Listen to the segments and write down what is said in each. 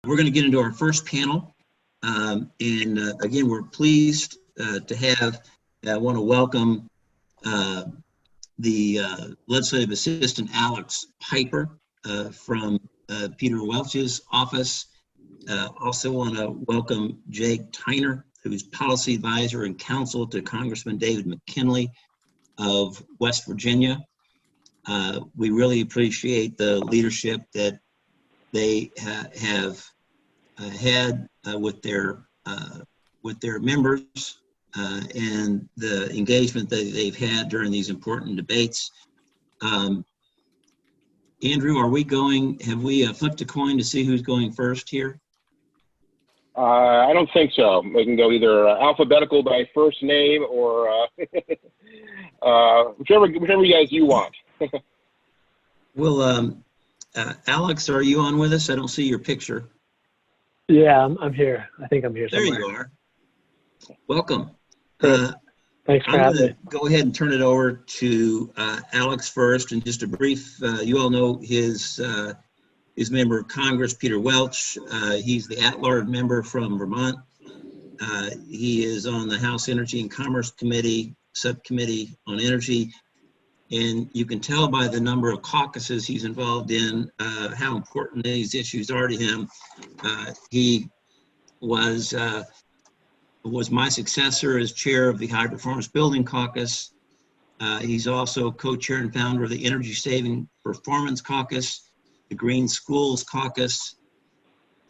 We're going to get into our first panel. Again, we're pleased to have, I want to welcome the legislative assistant, Alex Piper, from Peter Welch's office. Also want to welcome Jake Tyner, who's policy advisor and counsel to Congressman David McKinley of West Virginia. We really appreciate the leadership that they have had with their members and the engagement that they've had during these important debates. Andrew, are we going? Have we flipped a coin to see who's going first here? I don't think so. We can go either alphabetical by first name or whichever you guys want. Well, Alex, are you on with us? I don't see your picture. Yeah, I'm here. I think I'm here somewhere. There you are. Welcome. Thanks for having me. Go ahead and turn it over to Alex first, and just a brief. You all know his member of Congress, Peter Welch. He's the at-large member from Vermont. He is on the House Energy and Commerce Committee, Subcommittee on Energy. And you can tell by the number of caucuses he's involved in how important these issues are to him. He was my successor as chair of the High Performance Building Caucus. He's also co-chair and founder of the Energy Saving Performance Caucus, the Green Schools Caucus,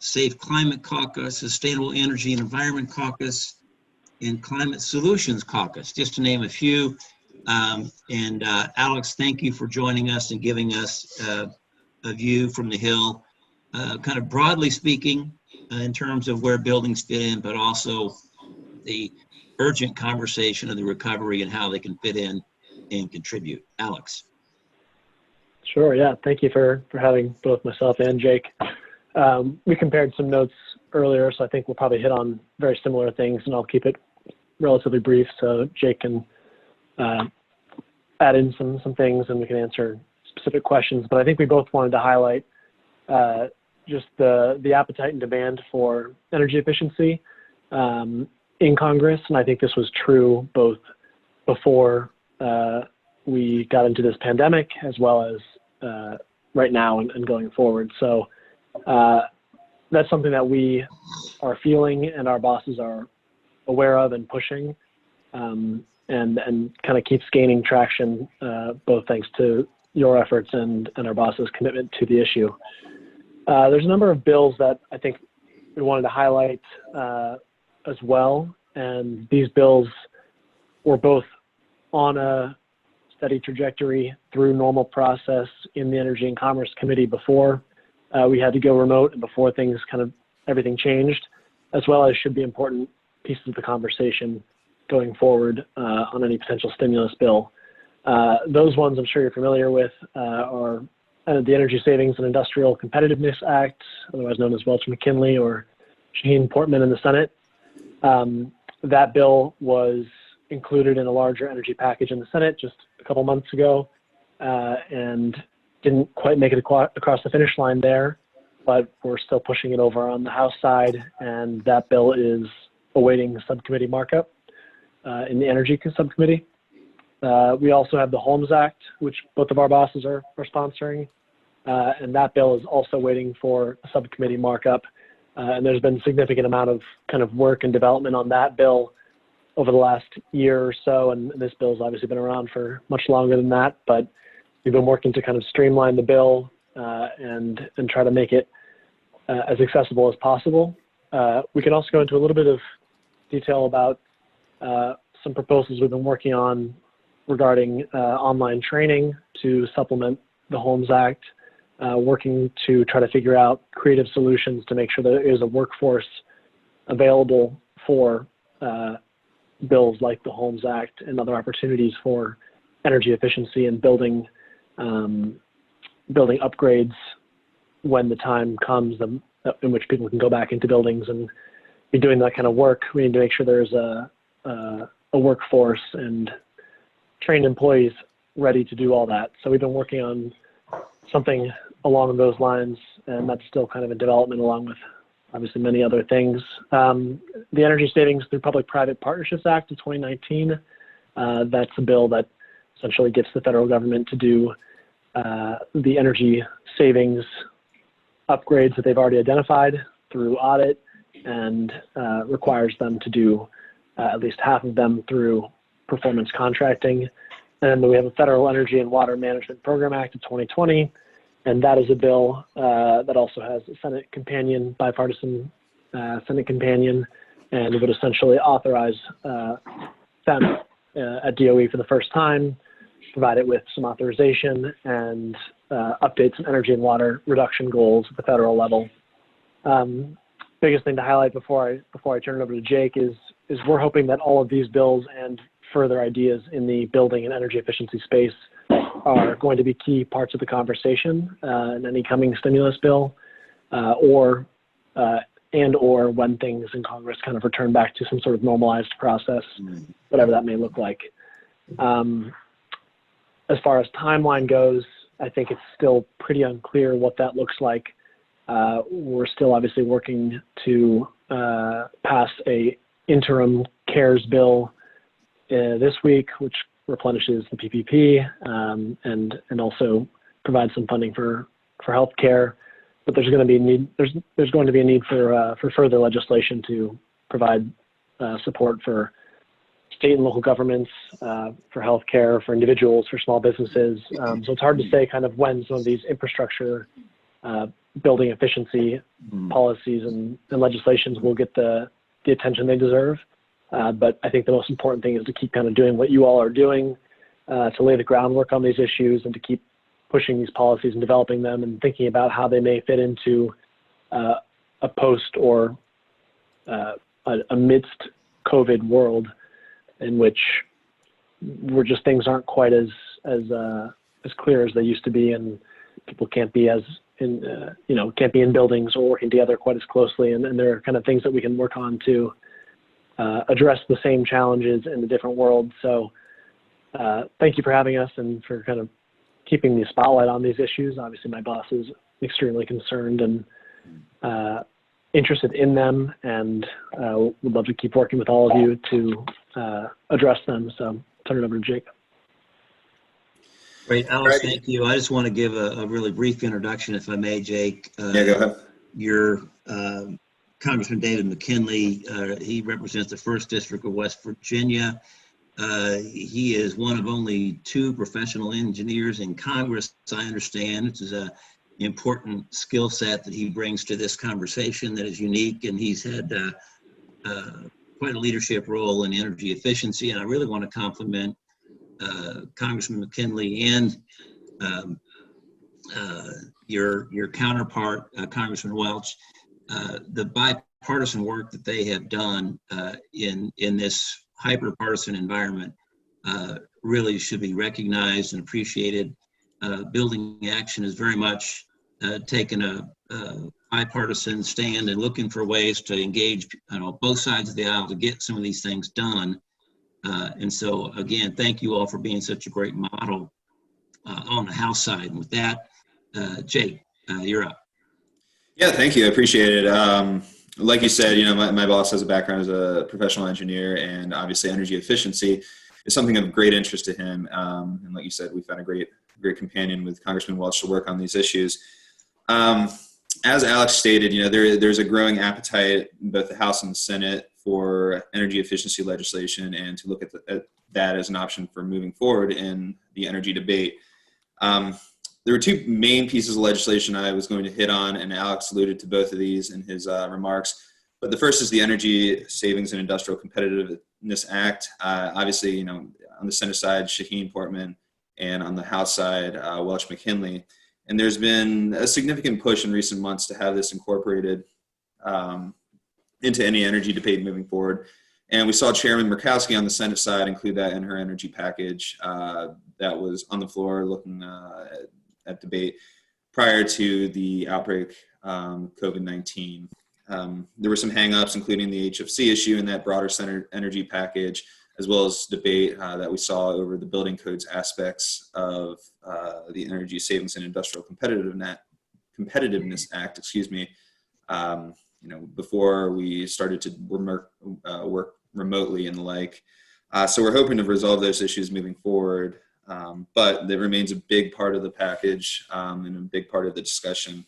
Safe Climate Caucus, Sustainable Energy and Environment Caucus, and Climate Solutions Caucus, just to name a few. Alex, thank you for joining us and giving us a view from the Hill, kind of broadly speaking, in terms of where buildings fit in, but also the urgent conversation of the recovery and how they can fit in and contribute. Alex. Sure, yeah. Thank you for having both myself and Jake. We compared some notes earlier, so I think we'll probably hit on very similar things, and I'll keep it relatively brief so Jake can add in some things and we can answer specific questions. But I think we both wanted to highlight just the appetite and demand for energy efficiency in Congress. And I think this was true both before we got into this pandemic as well as right now and going forward. So that's something that we are feeling and our bosses are aware of and pushing. And kind of keeps gaining traction, both thanks to your efforts and our boss's commitment to the issue. There's a number of bills that I think we wanted to highlight as well, and these bills were both on a steady trajectory through normal process in the Energy and Commerce Committee before we had to go remote and before things everything changed, as well as should be important pieces of the conversation going forward on any potential stimulus bill. Those ones I'm sure you're familiar with are the Energy Savings and Industrial Competitiveness Act, otherwise known as Welch-McKinley or Shaheen-Portman in the Senate. That bill was included in a larger energy package in the Senate just a couple months ago and didn't quite make it across the finish line there, but we're still pushing it over on the House side, and that bill is awaiting subcommittee markup in the Energy Subcommittee. We also have the Holmes Act, which both of our bosses are sponsoring, and that bill is also waiting for a subcommittee markup. And there's been a significant amount of work and development on that bill over the last year or so, and this bill's obviously been around for much longer than that, but we've been working to streamline the bill and try to make it as accessible as possible. We can also go into a little bit of detail about some proposals we've been working on regarding online training to supplement the Holmes Act, working to try to figure out creative solutions to make sure that there is a workforce available for bills like the Holmes Act and other opportunities for energy efficiency and building upgrades when the time comes in which people can go back into buildings and be doing that kind of work. We need to make sure there's a workforce and trained employees ready to do all that. So we've been working on something along those lines, and that's still in development along with obviously many other things. The Energy Savings through Public-Private Partnerships Act of 2019, that's a bill that essentially gets the federal government to do the energy savings upgrades that they've already identified through audit, and requires them to do at least half of them through performance contracting. And then we have a Federal Energy and Water Management Program Act of 2020, and that is a bill that also has a Senate companion, bipartisan Senate companion, and it would essentially authorize them at DOE for the first time, provide it with some authorization, and update some energy and water reduction goals at the federal level. Biggest thing to highlight before I turn it over to Jake is we're hoping that all of these bills and further ideas in the building and energy efficiency space are going to be key parts of the conversation in any coming stimulus bill, or when things in Congress kind of return back to some sort of normalized process, whatever that may look like. As far as timeline goes, I think it's still pretty unclear what that looks like. We're still obviously working to pass a interim CARES bill this week, which replenishes the PPP and also provides some funding for healthcare. But there's going to be a need. There's going to be a need for further legislation to provide support for state and local governments, for healthcare, for individuals, for small businesses. So it's hard to say kind of when some of these infrastructure building efficiency policies and legislations will get the attention they deserve. But I think the most important thing is to keep kind of doing what you all are doing, to lay the groundwork on these issues and to keep pushing these policies and developing them and thinking about how they may fit into a post or amidst COVID world in which things aren't quite as clear as they used to be, and people can't be can't be in buildings or working together quite as closely. And there are kind of things that we can work on to address the same challenges in the different worlds. So thank you for having us and for kind of keeping the spotlight on these issues. Obviously, my boss is extremely concerned and interested in them, and would love to keep working with all of you to address them. So turn it over to Jake. Great, Alex, thank you. I just want to give a really brief introduction, if I may, Jake. Yeah, go ahead. Your Congressman David McKinley, he represents the 1st District of West Virginia. He is one of only 2 professional engineers in Congress, I understand. This is an important skill set that he brings to this conversation that is unique, and he's had quite a leadership role in energy efficiency. And I really want to compliment Congressman McKinley and your counterpart, Congressman Welch. The bipartisan work that they have done in this hyper-partisan environment really should be recognized and appreciated. Building Action has very much taken a bipartisan stand and looking for ways to engage both sides of the aisle to get some of these things done. And so, again, thank you all for being such a great model on the House side. And with that, Jake, you're up. Yeah, thank you. I appreciate it. Like you said, my boss has a background as a professional engineer, and obviously energy efficiency is something of great interest to him. And like you said, we found a great companion with Congressman Welch to work on these issues. As Alex stated, there's a growing appetite in both the House and the Senate for energy efficiency legislation, and to look at that as an option for moving forward in the energy debate. There were 2 main pieces of legislation I was going to hit on, and Alex alluded to both of these in his remarks. But the first is the Energy Savings and Industrial Competitiveness Act. Obviously, on the Senate side, Shaheen Portman, and on the House side, Welch McKinley. And there's been a significant push in recent months to have this incorporated into any energy debate moving forward. And we saw Chairman Murkowski on the Senate side include that in her energy package that was on the floor looking at debate prior to the outbreak COVID-19. There were some hangups, including the HFC issue in that broader Senate energy package, as well as debate that we saw over the building codes aspects of the Energy Savings and Industrial Competitiveness Act, before we started to work remotely and the like. So we're hoping to resolve those issues moving forward. But that remains a big part of the package and a big part of the discussion.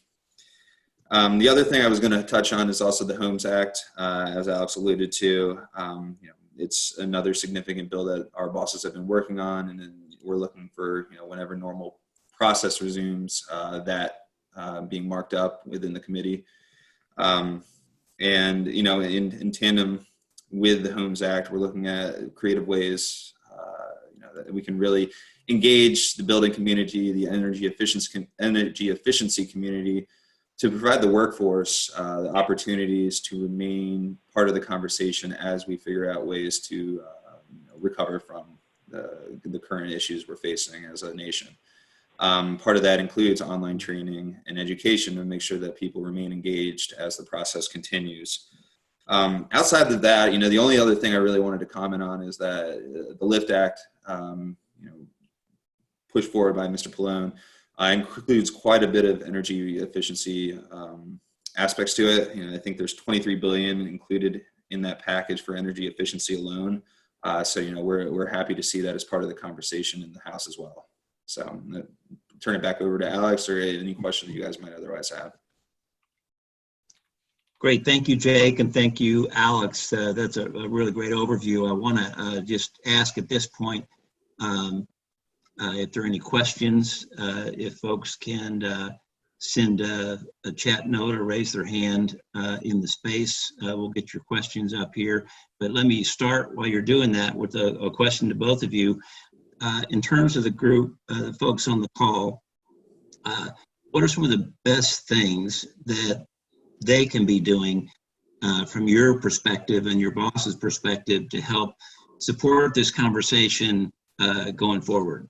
The other thing I was going to touch on is also the Homes Act, as Alex alluded to. It's another significant bill that our bosses have been working on, and then we're looking for, whenever normal process resumes, that being marked up within the committee. And, in tandem with the Homes Act, we're looking at creative ways that we can really engage the building community, the energy efficiency community, to provide the workforce the opportunities to remain part of the conversation as we figure out ways to recover from the current issues we're facing as a nation. Part of that includes online training and education to make sure that people remain engaged as the process continues. Outside of that, the only other thing I really wanted to comment on is that the LIFT Act, pushed forward by Mr. Pallone, includes quite a bit of energy efficiency aspects to it. I think there's $23 billion included in that package for energy efficiency alone. So we're happy to see that as part of the conversation in the House as well. So I'm going to turn it back over to Alex, or any questions you guys might otherwise have. Great. Thank you, Jake, and thank you, Alex. That's a really great overview. I want to just ask at this point if there are any questions, if folks can send a chat note or raise their hand in the space. We'll get your questions up here. But let me start while you're doing that with a question to both of you. In terms of the group, the folks on the call, what are some of the best things that they can be doing from your perspective and your boss's perspective to help support this conversation going forward?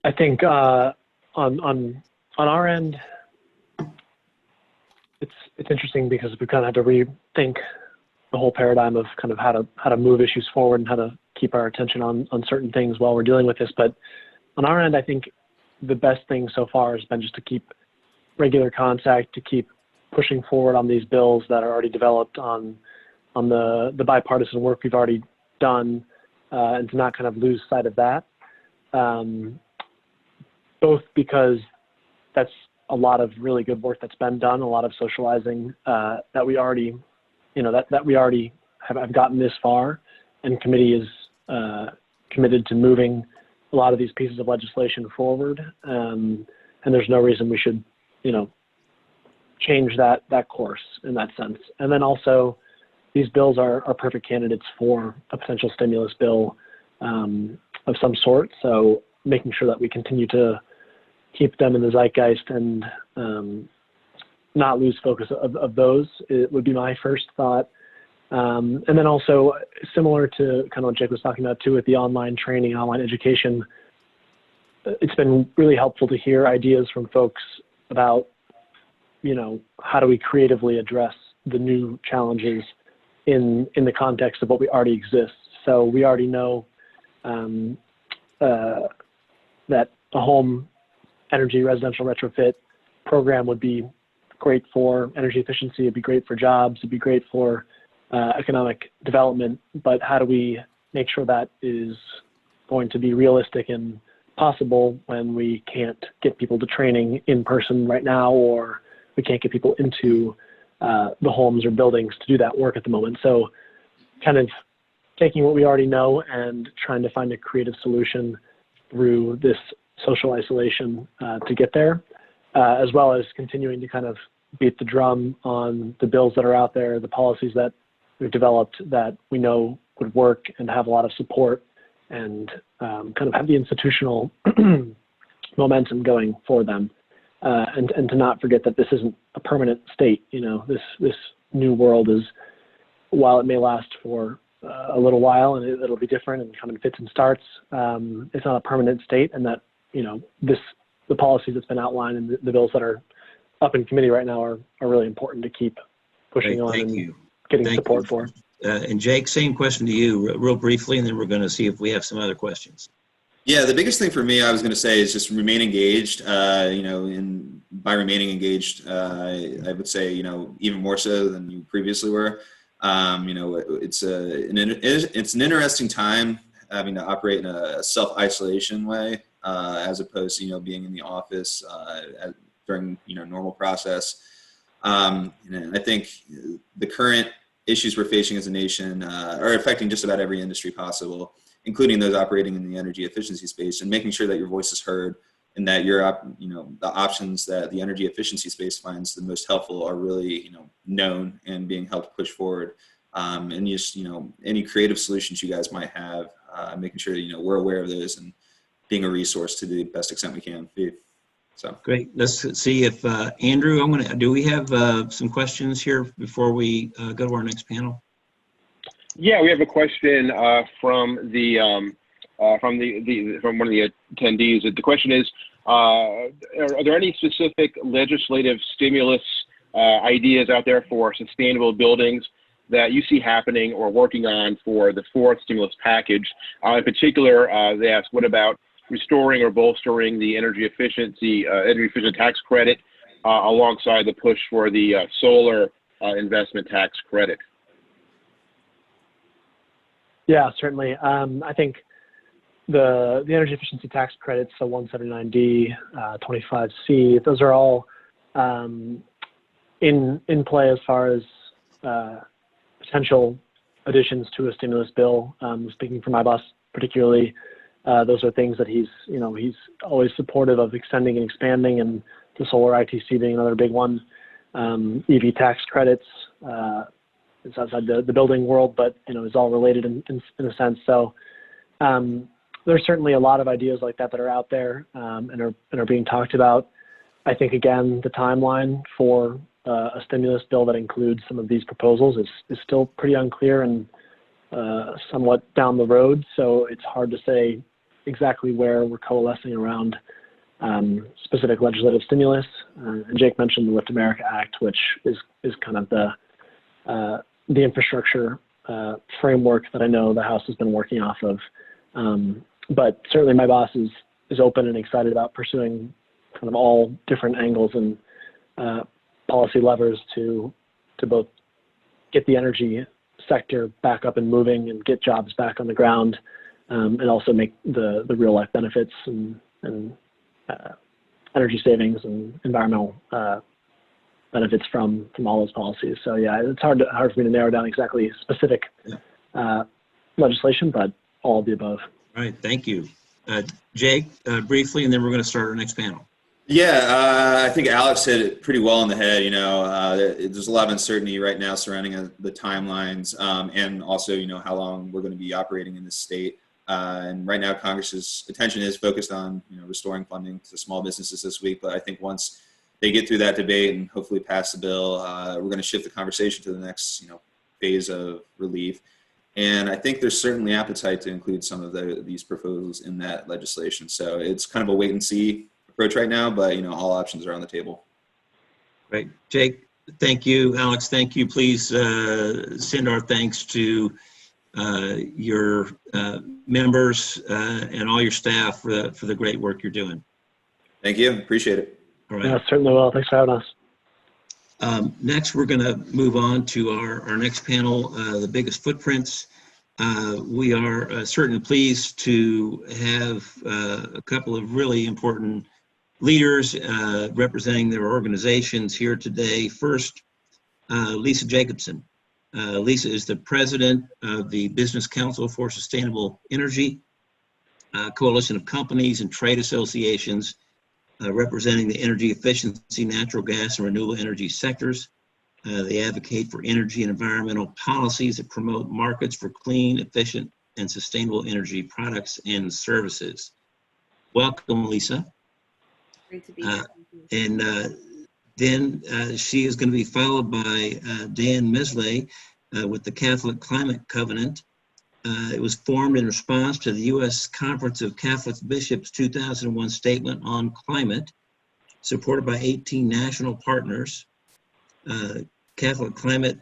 I think on our end, it's interesting because we kind of had to rethink the whole paradigm of kind of how to move issues forward and how to keep our attention on certain things while we're dealing with this. But on our end, I think the best thing so far has been just to keep regular contact, to keep pushing forward on these bills that are already developed on the bipartisan work we've already done, and to not kind of lose sight of that. Both because that's a lot of really good work that's been done, a lot of socializing that we already, that we already have gotten this far, and committee is committed to moving a lot of these pieces of legislation forward, and there's no reason we should, change that course in that sense. And then also, these bills are perfect candidates for a potential stimulus bill of some sort. So making sure that we continue to keep them in the zeitgeist and not lose focus of those, it would be my first thought. And then also, similar to kind of what Jake was talking about too with the online training, online education, it's been really helpful to hear ideas from folks about, how do we creatively address the new challenges in the context of what we already exist. So we already know that a home energy residential retrofit program would be great for energy efficiency, it'd be great for jobs, it'd be great for economic development, but how do we make sure that is going to be realistic and possible when we can't get people to training in person right now, or we can't get people into the homes or buildings to do that work at the moment. So kind of taking what we already know and trying to find a creative solution through this social isolation to get there, as well as continuing to kind of beat the drum on the bills that are out there, the policies that we've developed that we know would work and have a lot of support, and kind of have the institutional momentum going for them. And to not forget that this isn't a permanent state. This new world is, while it may last for a little while and it'll be different and come in fits and starts, it's not a permanent state, and that, the policies that's been outlined and the bills that are up in committee right now are really important to keep pushing on and getting support for. And Jake, same question to you real briefly, and then we're going to see if we have some other questions. Yeah, the biggest thing for me, I was going to say, is just remain engaged. And by remaining engaged, I would say, even more so than you previously were. It's an interesting time having to operate in a self-isolation way, as opposed to, being in the office during, normal process. And I think the current issues we're facing as a nation are affecting just about every industry possible, including those operating in the energy efficiency space, and making sure that your voice is heard and that the options that the energy efficiency space finds the most helpful are really, known and being helped push forward. And just, any creative solutions you guys might have, making sure that, we're aware of those and being a resource to the best extent we can be. So Great. Let's see if Andrew, do we have some questions here before we go to our next panel? Yeah, we have a question from one of the attendees. The question is, are there any specific legislative stimulus ideas out there for sustainable buildings that you see happening or working on for the fourth stimulus package? In particular, they ask, what about restoring or bolstering the energy efficient tax credit alongside the push for the solar investment tax credit? Yeah, certainly. I think the energy efficiency tax credits, so 179D, 25C, those are all in play as far as potential additions to a stimulus bill. Speaking for my boss particularly, those are things that he's always supportive of extending and expanding, and the solar ITC being another big one. EV tax credits, it's outside the building world, but is all related in a sense. So there's certainly a lot of ideas like that are out there and are being talked about. I think again, the timeline for a stimulus bill that includes some of these proposals is still pretty unclear and somewhat down the road. So it's hard to say exactly where we're coalescing around specific legislative stimulus. And Jake mentioned the Lift America Act, which is kind of the infrastructure framework that I know the House has been working off of. But certainly my boss is open and excited about pursuing kind of all different angles and policy levers to both get the energy sector back up and moving and get jobs back on the ground, and also make the real life benefits and energy savings and environmental benefits from all those policies. So yeah, it's hard for me to narrow down exactly specific legislation, but all of the above. All right, thank you. Jake, briefly, and then we're going to start our next panel. Yeah, I think Alex hit it pretty well on the head. There's a lot of uncertainty right now surrounding the timelines, and also, how long we're going to be operating in this state. And right now, Congress's attention is focused on, restoring funding to small businesses this week. But I think once they get through that debate and hopefully pass the bill, we're going to shift the conversation to the next, phase of relief. And I think there's certainly appetite to include some of these proposals in that legislation. So it's kind of a wait and see approach right now, but all options are on the table. Great. Jake, thank you. Alex, thank you. Please send our thanks to your members and all your staff for the great work you're doing. Thank you. Appreciate it. All right. Yeah, certainly will. Thanks for having us. Next, we're going to move on to our next panel, the biggest footprints. We are certainly pleased to have a couple of really important leaders representing their organizations here today. First, Lisa Jacobson. Lisa is the president of the Business Council for Sustainable Energy, a coalition of companies and trade associations representing the energy efficiency, natural gas, and renewable energy sectors. They advocate for energy and environmental policies that promote markets for clean, efficient, and sustainable energy products and services. Welcome, Lisa. Great to be here. And then she is going to be followed by Dan Mesley with the Catholic Climate Covenant. It was formed in response to the U.S. Conference of Catholic Bishops' 2001 Statement on Climate, supported by 18 national partners. Catholic Climate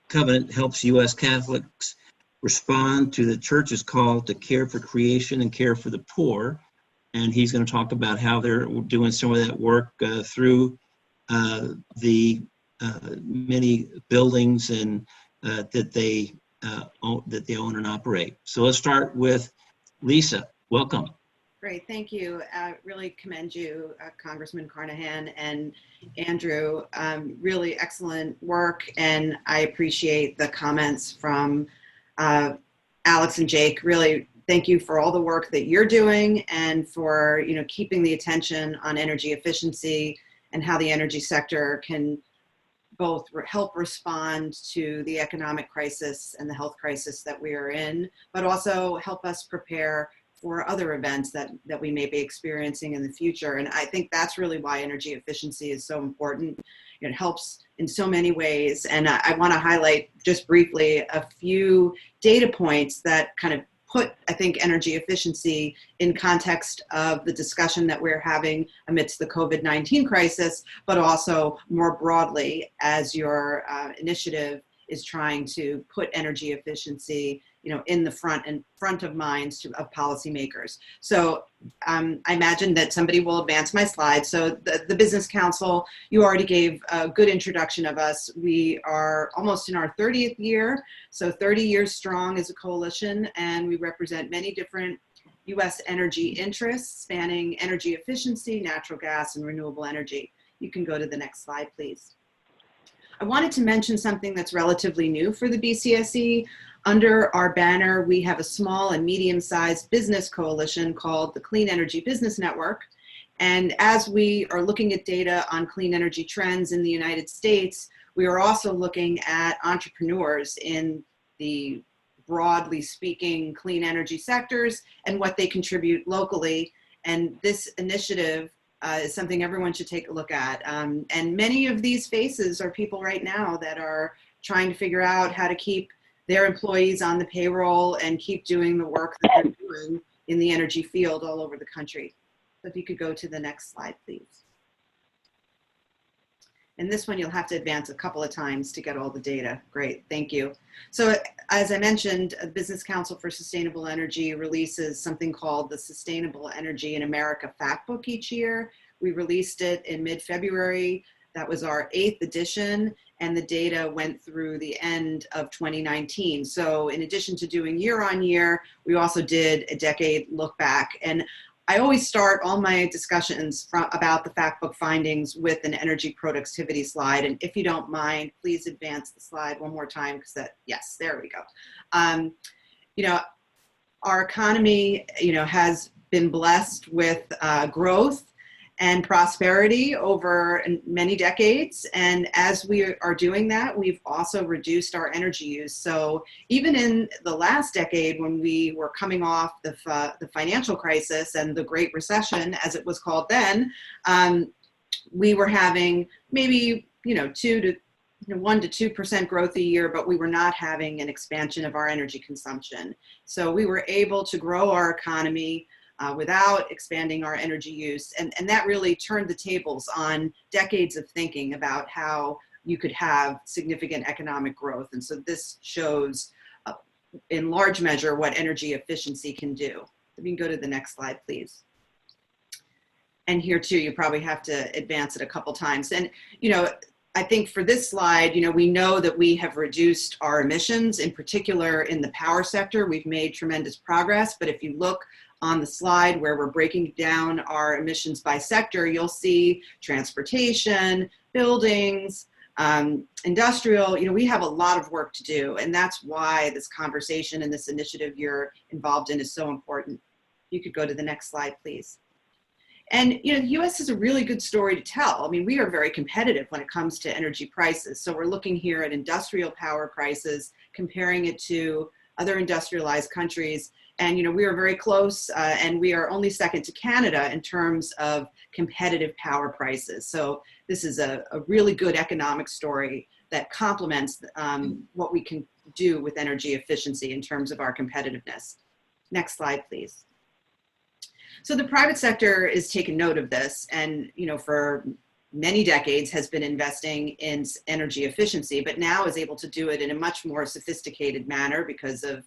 Covenant helps U.S. Catholics respond to the church's call to care for creation and care for the poor. And he's going to talk about how they're doing some of that work through the many buildings and that they own and operate. So let's start with Lisa. Welcome. Great, thank you. Really commend you, Congressman Carnahan and Andrew. Really excellent work, and I appreciate the comments from Alex and Jake. Really, thank you for all the work that you're doing and for keeping the attention on energy efficiency and how the energy sector can both help respond to the economic crisis and the health crisis that we are in, but also help us prepare for other events that we may be experiencing in the future. And I think that's really why energy efficiency is so important. It helps in so many ways. And I want to highlight just briefly a few data points that kind of put, I think, energy efficiency in context of the discussion that we're having amidst the COVID-19 crisis, but also more broadly as your initiative is trying to put energy efficiency in the front of minds of policymakers. So I imagine that somebody will advance my slide. So the Business Council, you already gave a good introduction of us. We are almost in our 30th year, so 30 years strong as a coalition, and we represent many different U.S. energy interests spanning energy efficiency, natural gas, and renewable energy. You can go to the next slide, please. I wanted to mention something that's relatively new for the BCSC. Under our banner, we have a small and medium-sized business coalition called the Clean Energy Business Network. And as we are looking at data on clean energy trends in the United States, we are also looking at entrepreneurs in the broadly speaking clean energy sectors and what they contribute locally. And this initiative is something everyone should take a look at. And many of these faces are people right now that are trying to figure out how to keep their employees on the payroll and keep doing the work that they're doing in the energy field all over the country. So if you could go to the next slide, please. And this one you'll have to advance a couple of times to get all the data. Great, thank you. So as I mentioned, the Business Council for Sustainable Energy releases something called the Sustainable Energy in America Fact Book each year. We released it in mid-February. That was our 8th edition, and the data went through the end of 2019. So in addition to doing year on year, we also did a decade look back. And I always start all my discussions about the fact book findings with an energy productivity slide. And if you don't mind, please advance the slide one more time, because yes, there we go. Our economy, has been blessed with growth and prosperity over many decades. And as we are doing that, we've also reduced our energy use. So even in the last decade, when we were coming off the financial crisis and the Great Recession, as it was called then, we were having maybe 1 to 2% growth a year, but we were not having an expansion of our energy consumption. So we were able to grow our economy without expanding our energy use. And that really turned the tables on decades of thinking about how you could have significant economic growth. And so this shows in large measure what energy efficiency can do. If you can go to the next slide, please. And here too, you probably have to advance it a couple times. And, I think for this slide, we know that we have reduced our emissions, in particular in the power sector. We've made tremendous progress, but if you look on the slide where we're breaking down our emissions by sector, you'll see transportation, buildings, industrial. We have a lot of work to do, and that's why this conversation and this initiative you're involved in is so important. You could go to the next slide, please. And the U.S. has a really good story to tell. I mean, we are very competitive when it comes to energy prices. So we're looking here at industrial power prices, comparing it to other industrialized countries. And we are very close, and we are only second to Canada in terms of competitive power prices. So this is a really good economic story that complements what we can do with energy efficiency in terms of our competitiveness. Next slide, please. So the private sector is taking note of this, and for many decades has been investing in energy efficiency, but now is able to do it in a much more sophisticated manner because of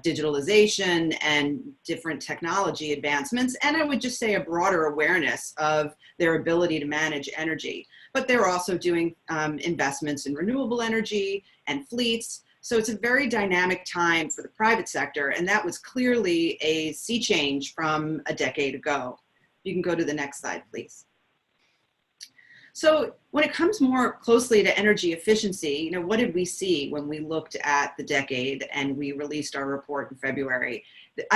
digitalization and different technology advancements. And I would just say a broader awareness of their ability to manage energy. But they're also doing investments in renewable energy and fleets. So it's a very dynamic time for the private sector. And that was clearly a sea change from a decade ago. You can go to the next slide, please. So when it comes more closely to energy efficiency, what did we see when we looked at the decade and we released our report in February?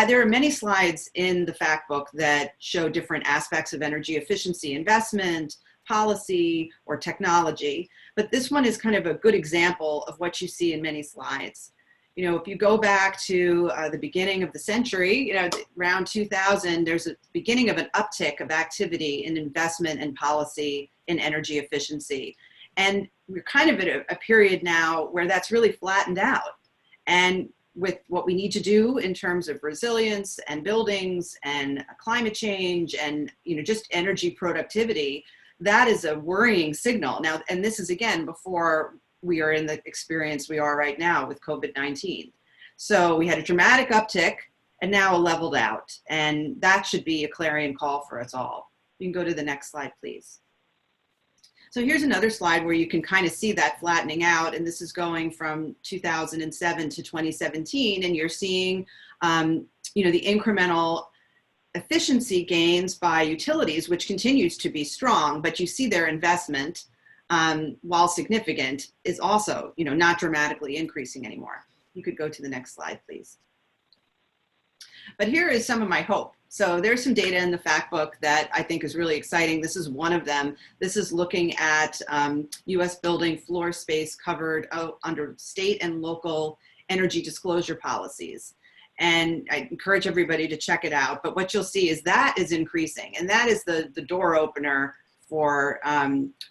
There are many slides in the fact book that show different aspects of energy efficiency investment, policy, or technology, but this one is kind of a good example of what you see in many slides. If you go back to the beginning of the century, around 2000, there's a beginning of an uptick of activity in investment and policy in energy efficiency. And we're kind of at a period now where that's really flattened out. And with what we need to do in terms of resilience and buildings and climate change and just energy productivity, that is a worrying signal. Now, and this is again before we are in the experience we are right now with COVID-19. So we had a dramatic uptick and now a leveled out. And that should be a clarion call for us all. You can go to the next slide, please. So here's another slide where you can kind of see that flattening out. And this is going from 2007 to 2017. And you're seeing, the incremental efficiency gains by utilities, which continues to be strong, but you see their investment, while significant, is also, not dramatically increasing anymore. You could go to the next slide, please. But here is some of my hope. So there's some data in the fact book that I think is really exciting. This is one of them. This is looking at US building floor space covered under state and local energy disclosure policies. And I encourage everybody to check it out. But what you'll see is that is increasing. And that is the door opener for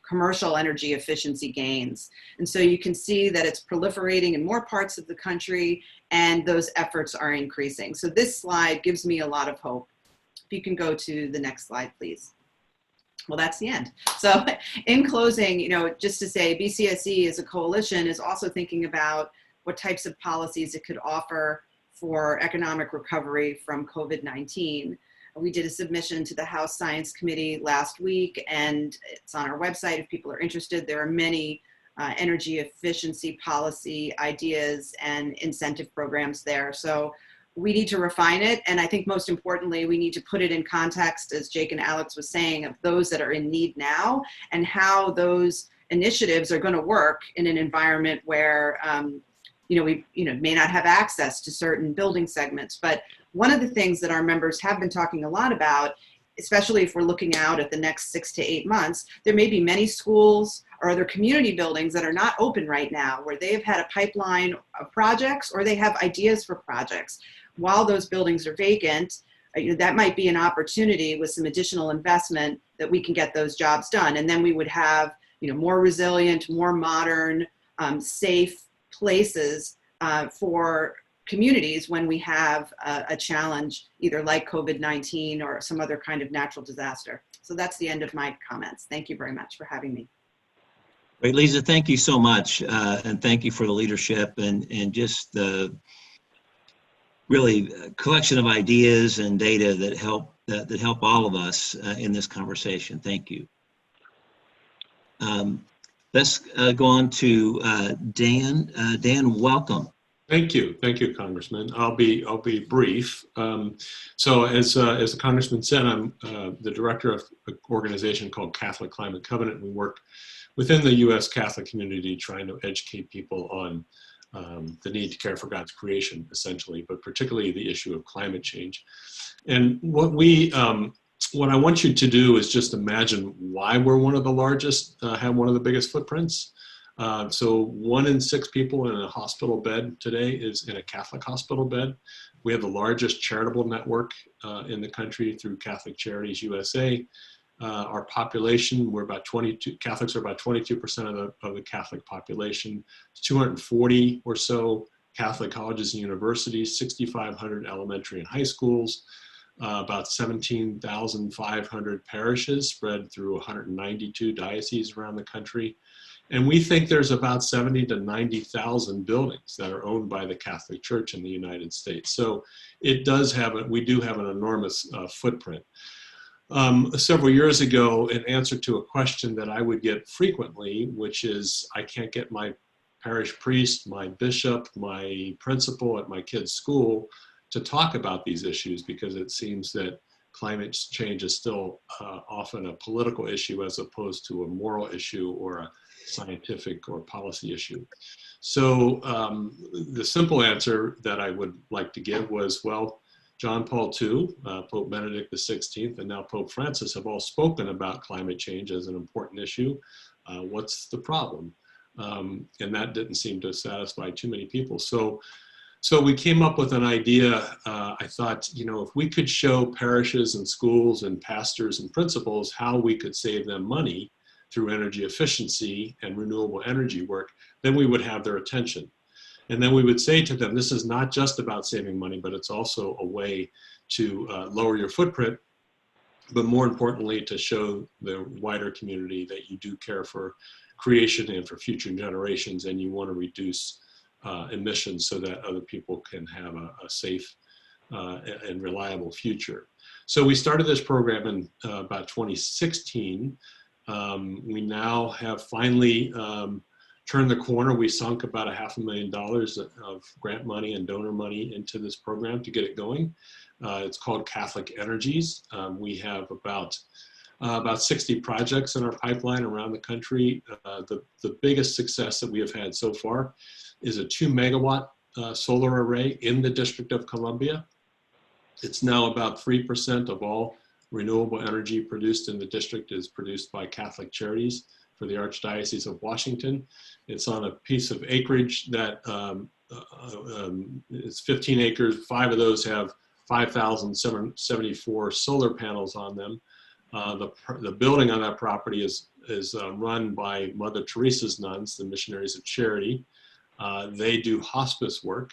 commercial energy efficiency gains. And so you can see that it's proliferating in more parts of the country and those efforts are increasing. So this slide gives me a lot of hope. If you can go to the next slide, please. Well, that's the end. So in closing, just to say BCSE as a coalition is also thinking about what types of policies it could offer for economic recovery from COVID-19. We did a submission to the House Science Committee last week, and it's on our website if people are interested. There are many energy efficiency policy ideas and incentive programs there. So we need to refine it. And I think most importantly, we need to put it in context, as Jake and Alex was saying, of those that are in need now and how those initiatives are going to work in an environment where we may not have access to certain building segments. But one of the things that our members have been talking a lot about, especially if we're looking out at the next 6 to 8 months, there may be many schools or other community buildings that are not open right now, where they have had a pipeline of projects or they have ideas for projects. While those buildings are vacant, that might be an opportunity with some additional investment that we can get those jobs done. And then we would have more resilient, more modern, safe places for communities when we have a challenge, either like COVID-19 or some other kind of natural disaster. So that's the end of my comments. Thank you very much for having me. Great, Lisa, thank you so much. And thank you for the leadership and just the really collection of ideas and data that help all of us in this conversation. Thank you. Let's go on to Dan. Dan, welcome. Thank you, Congressman. I'll be brief. So as the Congressman said, I'm the director of an organization called Catholic Climate Covenant. We work within the U.S. Catholic community, trying to educate people on the need to care for God's creation, essentially, but particularly the issue of climate change. And what I want you to do is just imagine why we're one of the largest, have one of the biggest footprints. So 1 in 6 people in a hospital bed today is in a Catholic hospital bed. We have the largest charitable network in the country through Catholic Charities USA. Our population, Catholics are about 22% of the Catholic population. 240 or so Catholic colleges and universities, 6,500 elementary and high schools. about 17,500 parishes spread through 192 dioceses around the country. And we think there's about 70 to 90,000 buildings that are owned by the Catholic Church in the United States. So it does have, we do have an enormous footprint. Several years ago, in answer to a question that I would get frequently, which is, I can't get my parish priest, my bishop, my principal at my kid's school to talk about these issues because it seems that climate change is still often a political issue as opposed to a moral issue or a scientific or policy issue. So the simple answer that I would like to give was, well, John Paul II, Pope Benedict XVI, and now Pope Francis have all spoken about climate change as an important issue. What's the problem? And that didn't seem to satisfy too many people. So we came up with an idea. I thought, you know, if we could show parishes and schools and pastors and principals how we could save them money through energy efficiency and renewable energy work, then we would have their attention. And then we would say to them, this is not just about saving money, but it's also a way to lower your footprint, but more importantly, to show the wider community that you do care for creation and for future generations, and you want to reduce emissions so that other people can have a safe and reliable future. So we started this program in about 2016. We now have finally turned the corner. We sunk about $500,000 of grant money and donor money into this program to get it going. It's called Catholic Energies. We have about 60 projects in our pipeline around the country. The biggest success that we have had so far is a 2 megawatt solar array in the District of Columbia. It's now about 3% of all renewable energy produced in the district is produced by Catholic Charities for the Archdiocese of Washington. It's on a piece of acreage that is 15 acres. 5 of those have 5,774 solar panels on them. The building on that property is run by Mother Teresa's nuns, the Missionaries of Charity. They do hospice work.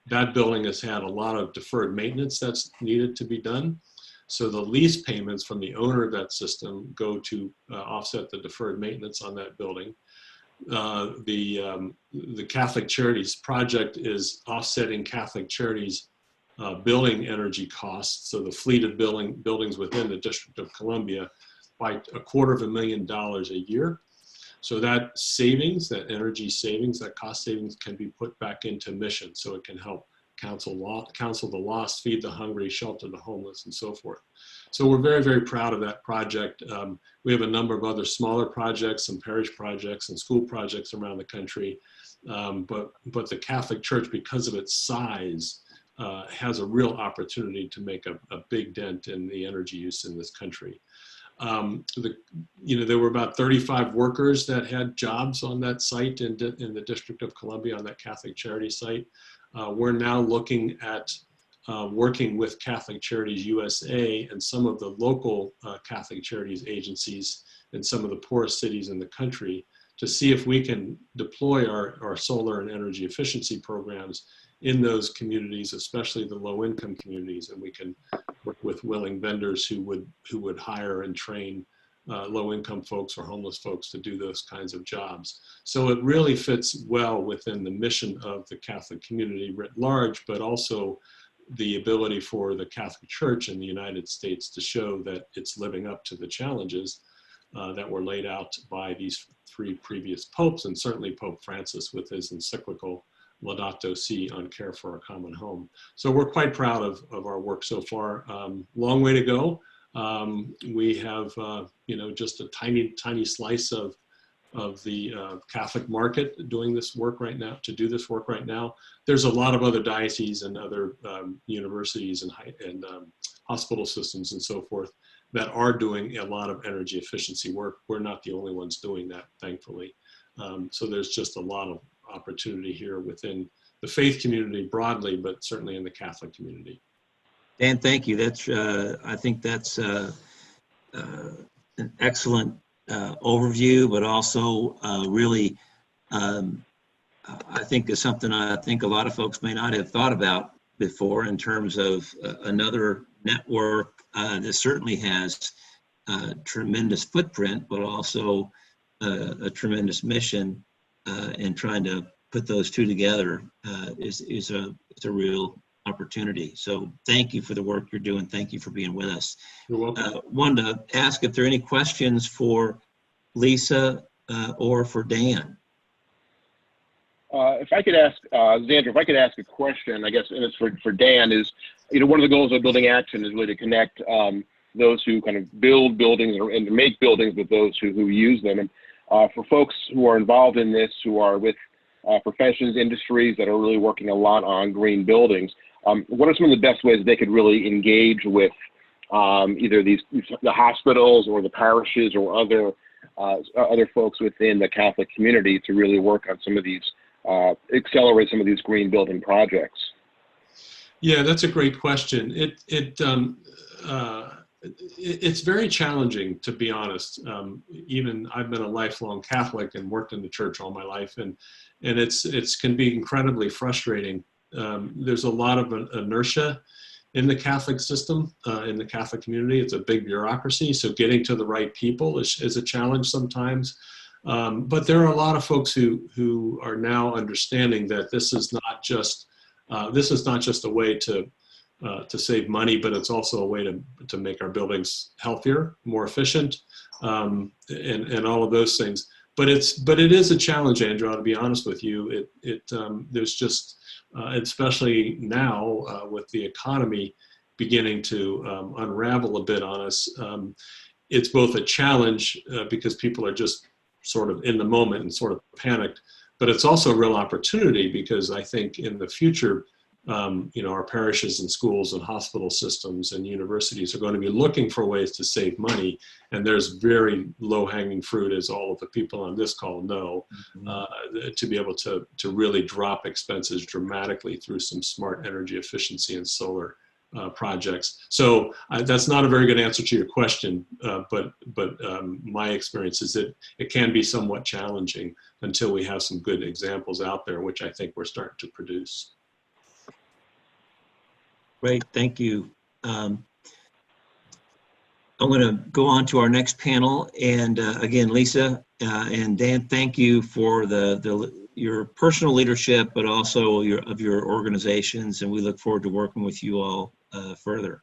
That building has had a lot of deferred maintenance that's needed to be done. So the lease payments from the owner of that system go to offset the deferred maintenance on that building. The Catholic Charities project is offsetting Catholic Charities building energy costs, so the fleet of buildings within the District of Columbia, by $250,000 a year. So that savings, that energy savings, that cost savings can be put back into mission, so it can help counsel the lost, feed the hungry, shelter the homeless, and so forth. So we're very, very proud of that project. We have a number of other smaller projects, some parish projects and school projects around the country. But the Catholic Church, because of its size, has a real opportunity to make a big dent in the energy use in this country. There were about 35 workers that had jobs on that site in the District of Columbia, on that Catholic Charity site. We're now looking at working with Catholic Charities USA and some of the local Catholic Charities agencies in some of the poorest cities in the country to see if we can deploy our solar and energy efficiency programs in those communities, especially the low-income communities, and we can work with willing vendors who would hire and train low-income folks or homeless folks to do those kinds of jobs. So it really fits well within the mission of the Catholic community writ large, but also the ability for the Catholic Church in the United States to show that it's living up to the challenges that were laid out by these 3 previous popes, and certainly Pope Francis with his encyclical Laudato Si on care for a common home. So we're quite proud of our work so far. Long way to go. We have, just a tiny slice of the Catholic market doing this work right now, to do this work right now. There's a lot of other dioceses and other universities and hospital systems and so forth that are doing a lot of energy efficiency work. We're not the only ones doing that, thankfully. So there's just a lot of opportunity here within the faith community broadly, but certainly in the Catholic community. Dan, thank you. That's I think that's an excellent overview, but also really I think is something I think a lot of folks may not have thought about before in terms of another network that certainly has a tremendous footprint, but also a tremendous mission, and trying to put those two together is a real opportunity. So thank you for the work you're doing. Thank you for being with us. You're welcome. Wanted to ask if there are any questions for Lisa or for Dan. If I could ask, Xandra, if I could ask a question, I guess, and it's for Dan, is, one of the goals of Building Action is really to connect those who kind of build buildings and make buildings with those who use them. And for folks who are involved in this, who are with professions, industries that are really working a lot on green buildings, what are some of the best ways they could really engage with either the hospitals or the parishes or other folks within the Catholic community to really work on some of these, accelerate some of these green building projects? Yeah, that's a great question. It's very challenging, to be honest. Even I've been a lifelong Catholic and worked in the church all my life, and it's can be incredibly frustrating. There's a lot of inertia in the Catholic system, in the Catholic community. It's a big bureaucracy, so getting to the right people is a challenge sometimes. But there are a lot of folks who are now understanding that this is not just a way to save money, but it's also a way to make our buildings healthier, more efficient, and all of those things. But it is a challenge, Andrew, to be honest with you. There's just, especially now with the economy beginning to unravel a bit on us, it's both a challenge because people are just sort of in the moment and sort of panicked, but it's also a real opportunity because I think in the future, our parishes and schools and hospital systems and universities are going to be looking for ways to save money. And there's very low-hanging fruit, as all of the people on this call know, to be able to really drop expenses dramatically through some smart energy efficiency and solar projects. So that's not a very good answer to your question, but my experience is that it can be somewhat challenging until we have some good examples out there, which I think we're starting to produce. Great, thank you. I'm going to go on to our next panel, and again, Lisa and Dan, thank you for your personal leadership, but also of your organizations, and we look forward to working with you all further.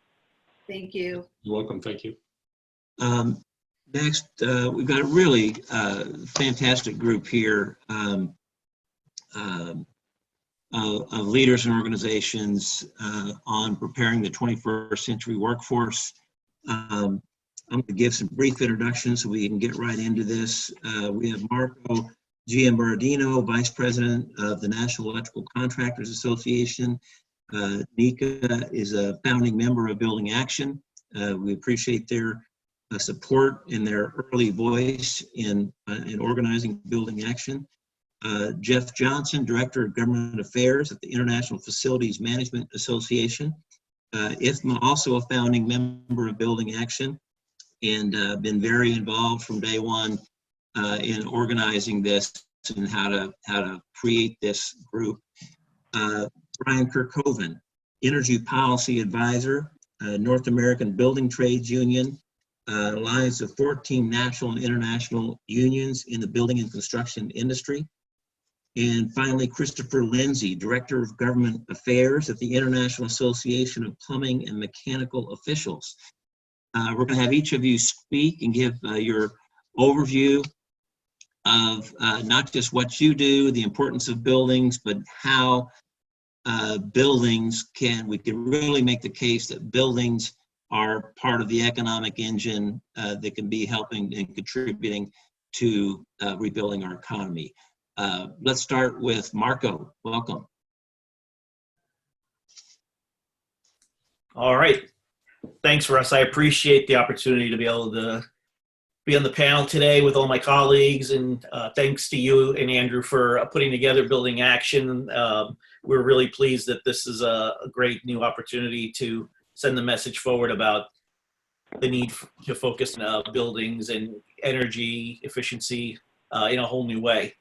Thank you. You're welcome. Thank you. Next, we've got a really fantastic group here of leaders and organizations on preparing the 21st century workforce. I'm going to give some brief introductions so we can get right into this. We have Marco Giambardino, Vice President of the National Electrical Contractors Association. Nika is a founding member of Building Action. We appreciate their support and their early voice in organizing Building Action. Jeff Johnson, Director of Government Affairs at the International Facilities Management Association. IFMA, also a founding member of Building Action, and been very involved from day one in organizing this and how to create this group. Brian Kirkhoven, Energy Policy Advisor, North American Building Trades Union, alliance of 14 national and international unions in the building and construction industry. And finally, Christopher Lindsay, Director of Government Affairs at the International Association of Plumbing and Mechanical Officials. We're going to have each of you speak and give your overview of not just what you do, the importance of buildings, but how we can really make the case that buildings are part of the economic engine that can be helping and contributing to rebuilding our economy. Let's start with Marco. Welcome. All right. Thanks, Russ. I appreciate the opportunity to be able to be on the panel today with all my colleagues, and thanks to you and Andrew for putting together Building Action. We're really pleased that this is a great new opportunity to send the message forward about the need to focus on buildings and energy efficiency in a whole new way.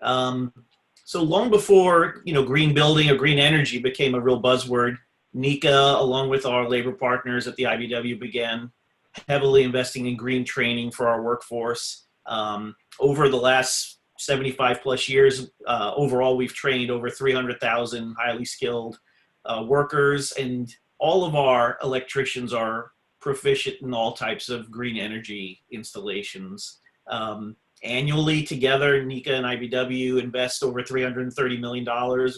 So long before green building or green energy became a real buzzword, NECA, along with our labor partners at the IBEW, began heavily investing in green training for our workforce. Over the last 75 plus years, overall, we've trained over 300,000 highly skilled workers, and all of our electricians are proficient in all types of green energy installations. Annually, together, NECA and IBEW invest over $330 million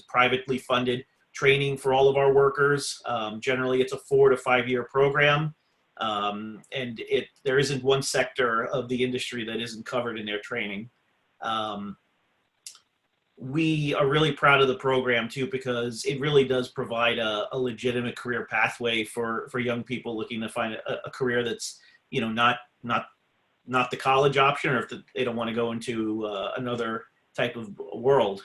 privately funded training for all of our workers. Generally, it's a 4 to 5 year program, and there isn't one sector of the industry that isn't covered in their training. We are really proud of the program too, because it really does provide a legitimate career pathway for young people looking to find a career that's, you know, not the college option, or if they don't want to go into another type of world.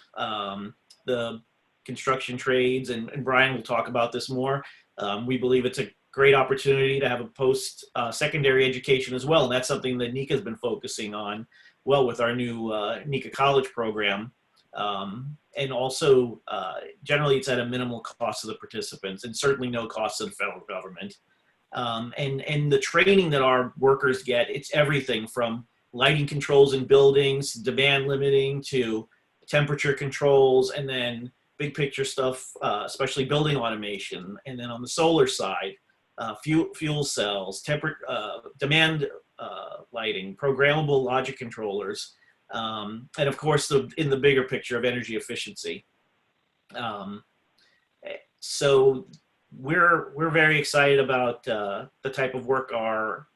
The construction trades, and Brian will talk about this more. We believe it's a great opportunity to have a post-secondary education as well, and that's something that NECA has been focusing on well with our new NECA College program. And also, generally, it's at a minimal cost to the participants, and certainly no cost to the federal government. And the training that our workers get, it's everything from lighting controls in buildings, demand limiting, to temperature controls, and then big picture stuff, especially building automation. And then on the solar side, fuel cells, demand lighting, programmable logic controllers, and of course, in the bigger picture of energy efficiency. So we're very excited about the type of work our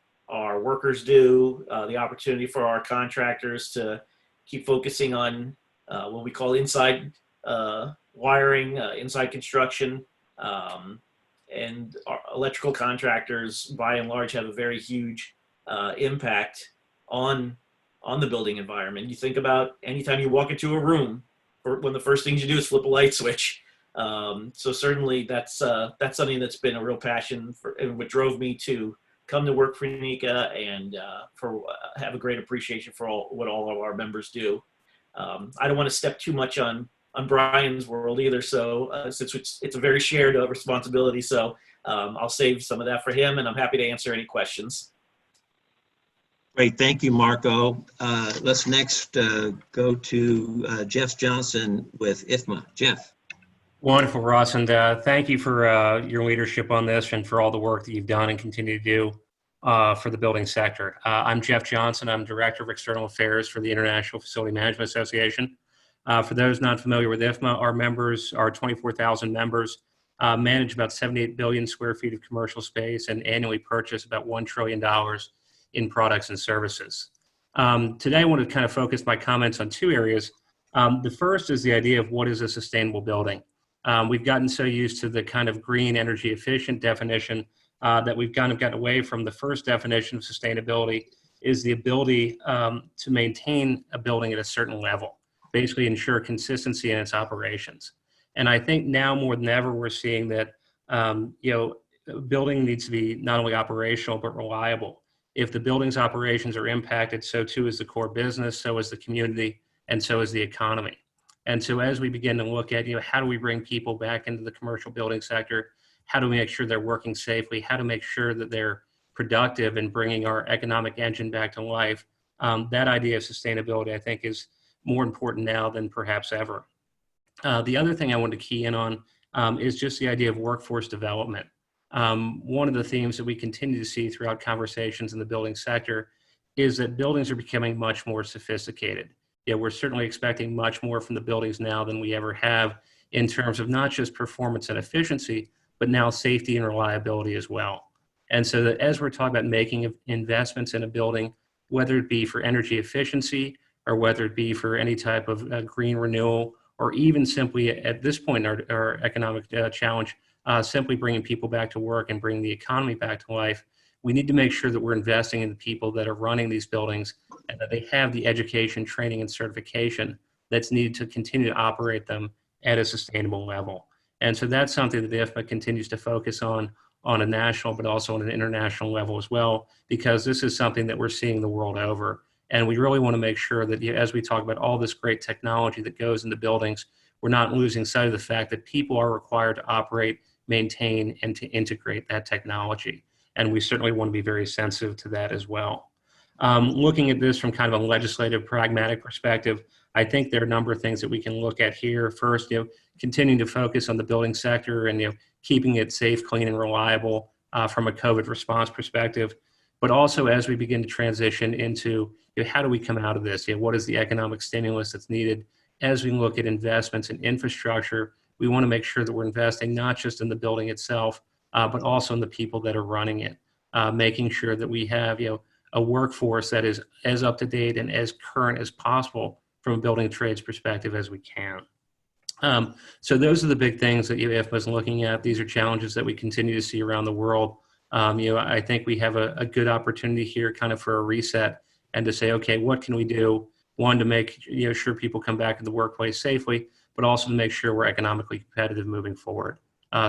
workers do, the opportunity for our contractors to keep focusing on what we call inside wiring, inside construction, and our electrical contractors, by and large, have a very huge impact on the building environment. You think about anytime you walk into a room, when the first things you do is flip a light switch. So certainly that's something that's been a real passion and what drove me to come to work for NECA, and have a great appreciation for what all of our members do. I don't want to step too much on Brian's world either, so since it's a very shared responsibility, so I'll save some of that for him, and I'm happy to answer any questions. Great, thank you, Marco. Let's next go to Jeff Johnson with IFMA. Jeff. Wonderful, Ross, and thank you for your leadership on this and for all the work that you've done and continue to do for the building sector. I'm Jeff Johnson. I'm Director of External Affairs for the International Facility Management Association. For those not familiar with IFMA, our members, our 24,000 members, manage about 78 billion square feet of commercial space and annually purchase about $1 trillion in products and services. Today, I want to kind of focus my comments on two areas. The first is the idea of what is a sustainable building. We've gotten so used to the kind of green energy efficient definition that we've kind of gotten away from the first definition of sustainability, is the ability to maintain a building at a certain level, basically ensure consistency in its operations. And I think now more than ever, we're seeing that building needs to be not only operational, but reliable. If the building's operations are impacted, so too is the core business, so is the community, and so is the economy. And so as we begin to look at, how do we bring people back into the commercial building sector? How do we make sure they're working safely? How to make sure that they're productive and bringing our economic engine back to life? That idea of sustainability, I think, is more important now than perhaps ever. The other thing I want to key in on is just the idea of workforce development. One of the themes that we continue to see throughout conversations in the building sector is that buildings are becoming much more sophisticated. We're certainly expecting much more from the buildings now than we ever have in terms of not just performance and efficiency, but now safety and reliability as well. And so that as we're talking about making investments in a building, whether it be for energy efficiency or whether it be for any type of green renewal, or even simply at this point in our economic challenge, simply bringing people back to work and bringing the economy back to life, we need to make sure that we're investing in the people that are running these buildings and that they have the education, training, and certification that's needed to continue to operate them at a sustainable level. And so that's something that the IFMA continues to focus on a national, but also on an international level as well, because this is something that we're seeing the world over. And we really want to make sure that as we talk about all this great technology that goes into buildings, we're not losing sight of the fact that people are required to operate maintain, and to integrate that technology. And we certainly want to be very sensitive to that as well. Looking at this from kind of a legislative, pragmatic perspective, I think there are a number of things that we can look at here. First, continuing to focus on the building sector and keeping it safe, clean, and reliable from a COVID response perspective. But also as we begin to transition into how do we come out of this? What is the economic stimulus that's needed? As we look at investments in infrastructure, we want to make sure that we're investing not just in the building itself, but also in the people that are running it, making sure that we have a workforce that is as up to date and as current as possible from a building trades perspective as we can. So those are the big things that IFMA is looking at. These are challenges that we continue to see around the world. I think we have a good opportunity here kind of for a reset and to say, okay, what can we do? One, to make sure people come back in the workplace safely, but also to make sure we're economically competitive moving forward.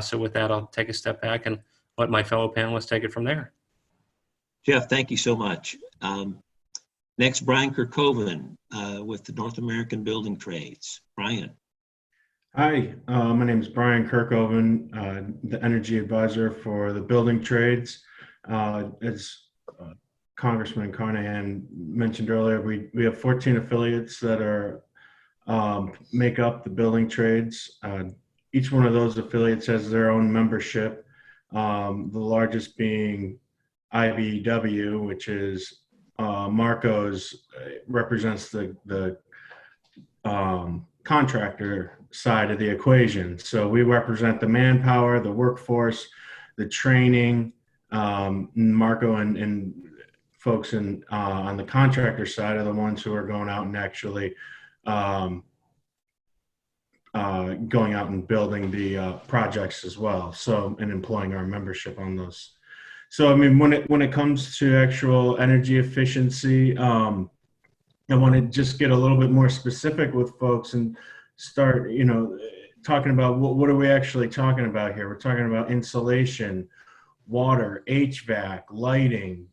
So with that, I'll take a step back and let my fellow panelists take it from there. Jeff, thank you so much. Next, Brian Kerkhoven with the North American Building Trades. Brian. Hi, my name is Brian Kerkhoven, the energy advisor for the building trades. As Congressman Carnahan mentioned earlier, we have 14 affiliates that are make up the building trades. Each one of those affiliates has their own membership, the largest being IBEW, which is Marco's represents the contractor side of the equation. So we represent the manpower, the workforce, the training. Marco and folks on the contractor side are the ones who are going out and actually going out and building the projects as well. So, and employing our membership on those. So, I mean, when it comes to actual energy efficiency, I want to just get a little bit more specific with folks and start, talking about what are we actually talking about here? We're talking about insulation, water, HVAC, lighting,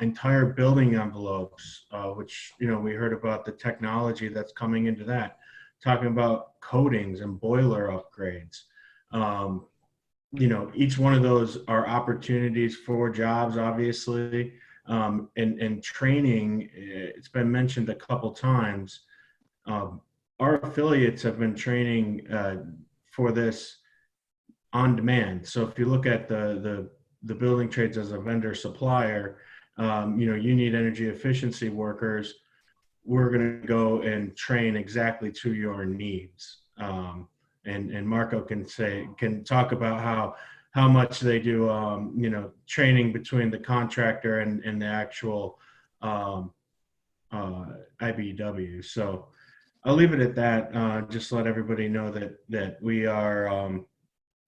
entire building envelopes, which, we heard about the technology that's coming into that. Talking about coatings and boiler upgrades. Each one of those are opportunities for jobs, obviously, and training. It's been mentioned a couple times. Our affiliates have been training for this on demand. So if you look at the building trades as a vendor supplier, you need energy efficiency workers. We're going to go and train exactly to your needs. And Marco can talk about how much they do, training between the contractor and the actual IBEW. So I'll leave it at that. Just let everybody know that we are,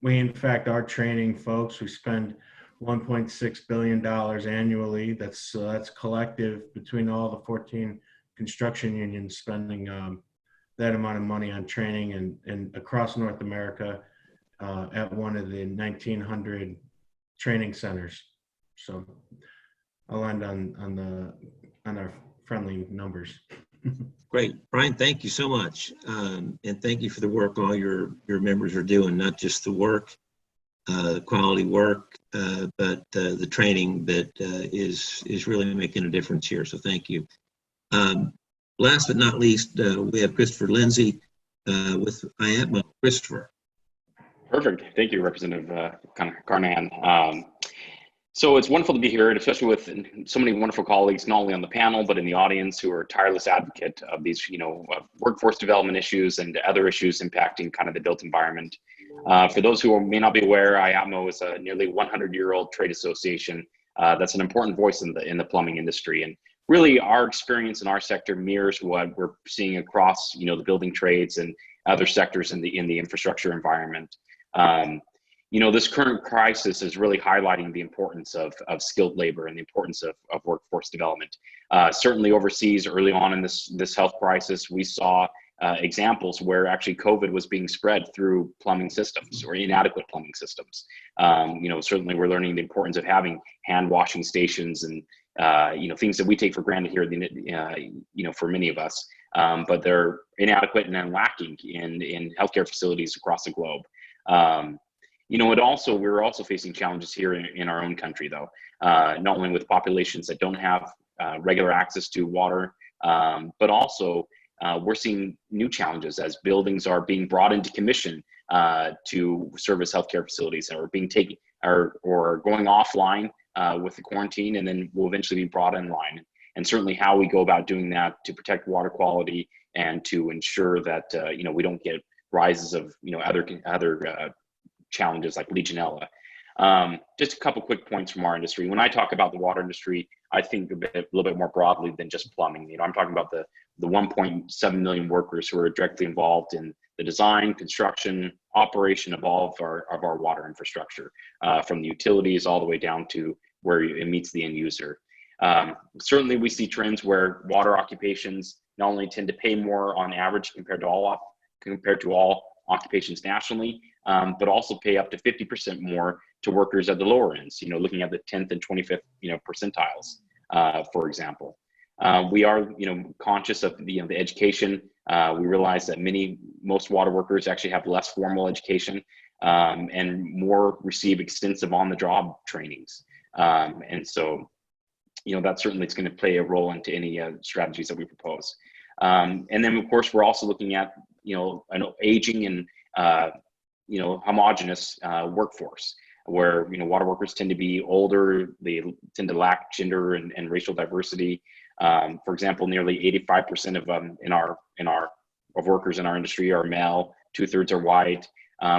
we in fact are training folks. We spend $1.6 billion annually. That's collective between all the 14 construction unions spending that amount of money on training and across North America at one of the 1,900 training centers. So I'll end on our friendly numbers. Great. Brian, thank you so much. And thank you for the work all your members are doing, not just the work, quality work, but the training that is really making a difference here. So thank you. Last but not least, we have Christopher Lindsay with IAPMA. Christopher. Perfect. Thank you, Representative Carnahan. So it's wonderful to be here, and especially with so many wonderful colleagues, not only on the panel, but in the audience who are tireless advocate of these, workforce development issues and other issues impacting kind of the built environment. For those who may not be aware, IAPMA is a nearly 100-year-old trade association that's an important voice in the plumbing industry. And really our experience in our sector mirrors what we're seeing across, the building trades and other sectors in the infrastructure environment. This current crisis is really highlighting the importance of skilled labor and the importance of workforce development. Certainly overseas, early on in this health crisis, we saw examples where actually COVID was being spread through plumbing systems or inadequate plumbing systems. Certainly we're learning the importance of having hand washing stations and things that we take for granted here, for many of us, but they're inadequate and lacking in healthcare facilities across the globe. We're also facing challenges here in our own country, though, not only with populations that don't have regular access to water, but also we're seeing new challenges as buildings are being brought into commission to service healthcare facilities, or being taken or going offline with the quarantine, and then will eventually be brought online. And certainly how we go about doing that to protect water quality and to ensure that we don't get rises of other challenges like Legionella. Just a couple quick points from our industry. When I talk about the water industry, I think a little bit more broadly than just plumbing. I'm talking about the 1.7 million workers who are directly involved in the design, construction, operation of all of our water infrastructure, from the utilities all the way down to where it meets the end user. Certainly we see trends where water occupations not only tend to pay more on average compared to all occupations nationally, but also pay up to 50% more to workers at the lower ends, looking at the 10th and 25th, percentiles, for example. We are, conscious of the education. We realize that most water workers actually have less formal education, and more receive extensive on-the-job trainings. And so, that certainly is going to play a role into any strategies that we propose. And then, of course, we're also looking at, an aging and, homogenous workforce, where, water workers tend to be older, they tend to lack gender and racial diversity. For example, nearly 85% of workers in our industry are male, 2/3 are white,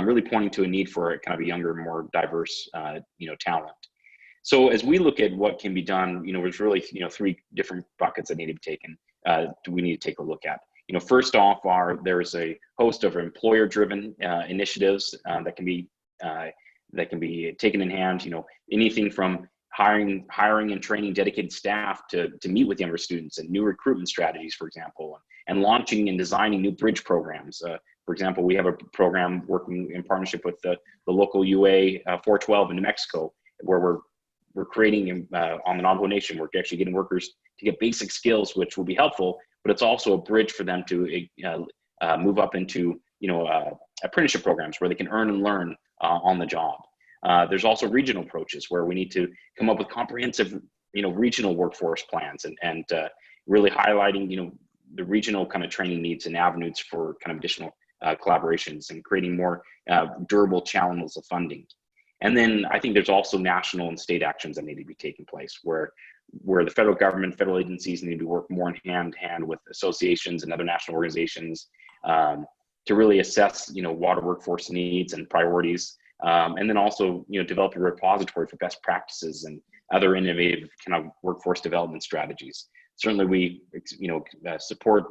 really pointing to a need for kind of a younger, more diverse, talent. So as we look at what can be done, there's really, 3 different buckets that need to be taken. We need to take a look at. First off, there's a host of employer-driven initiatives that can be taken in hand. Anything from hiring and training dedicated staff to meet with younger students, and new recruitment strategies, for example, and launching and designing new bridge programs. For example, we have a program working in partnership with the local UA 412 in New Mexico, where we're creating on the Navajo Nation, we're actually getting workers to get basic skills, which will be helpful, but it's also a bridge for them to move up into apprenticeship programs where they can earn and learn on the job. There's also regional approaches where we need to come up with comprehensive, regional workforce plans, and really highlighting, the regional kind of training needs and avenues for kind of additional collaborations, and creating more durable channels of funding. And then I think there's also national and state actions that need to be taking place, where the federal government, federal agencies need to work more in hand in hand with associations and other national organizations to really assess, water workforce needs and priorities. And then also, develop a repository for best practices and other innovative kind of workforce development strategies. Certainly we, support